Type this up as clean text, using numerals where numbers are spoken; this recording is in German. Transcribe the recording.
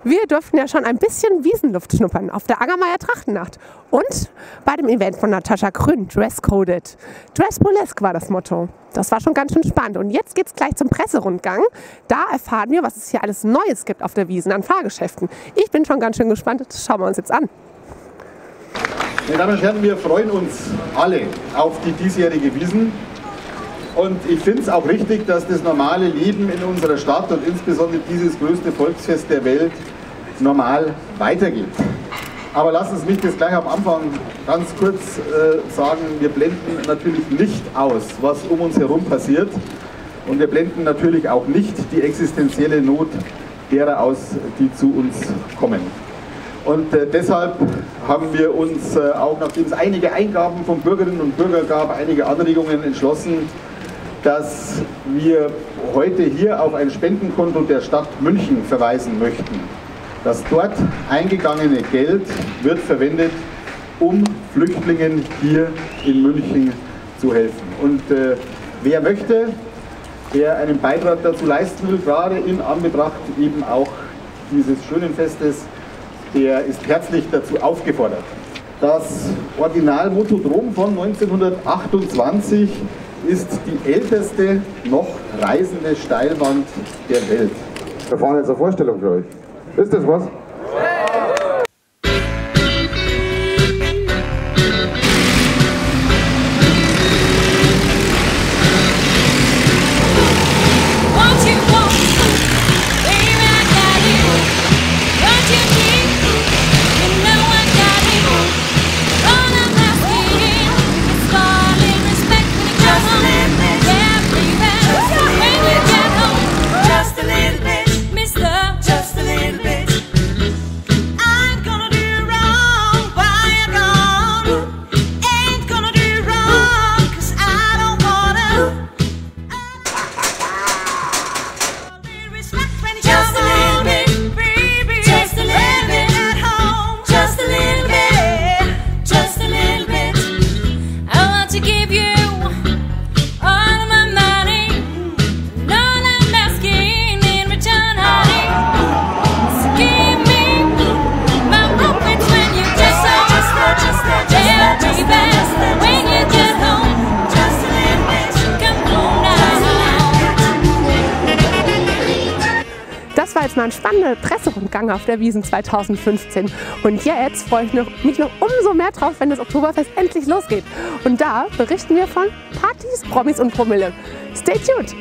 Wir durften ja schon ein bisschen Wiesenluft schnuppern auf der Angermayer Trachtennacht und bei dem Event von Natascha Grün, Dresscoded. Dress Burlesque war das Motto. Das war schon ganz schön spannend. Und jetzt geht es gleich zum Presserundgang. Da erfahren wir, was es hier alles Neues gibt auf der Wiesn an Fahrgeschäften. Ich bin schon ganz schön gespannt. Das schauen wir uns jetzt an. Meine Damen und Herren, wir freuen uns alle auf die diesjährige Wiesn. Und ich finde es auch richtig, dass das normale Leben in unserer Stadt und insbesondere dieses größte Volksfest der Welt normal weitergeht. Aber lassen Sie mich das gleich am Anfang ganz kurz sagen, wir blenden natürlich nicht aus, was um uns herum passiert. Und wir blenden natürlich auch nicht die existenzielle Not derer aus, die zu uns kommen. Und deshalb haben wir uns auch, nachdem es einige Eingaben von Bürgerinnen und Bürgern gab, einige Anregungen entschlossen, dass wir heute hier auf ein Spendenkonto der Stadt München verweisen möchten. Das dort eingegangene Geld wird verwendet, um Flüchtlingen hier in München zu helfen. Und wer möchte, der einen Beitrag dazu leisten will, gerade in Anbetracht eben auch dieses schönen Festes, der ist herzlich dazu aufgefordert. Das Original Motodrom von 1928 ist die älteste noch reisende Steilwand der Welt. Wir fahren jetzt eine Vorstellung für euch. Ist das was? Das war jetzt mal ein spannender Presserundgang auf der Wiesn 2015. Und jetzt freue ich mich noch umso mehr drauf, wenn das Oktoberfest endlich losgeht. Und da berichten wir von Partys, Promis und Promille. Stay tuned!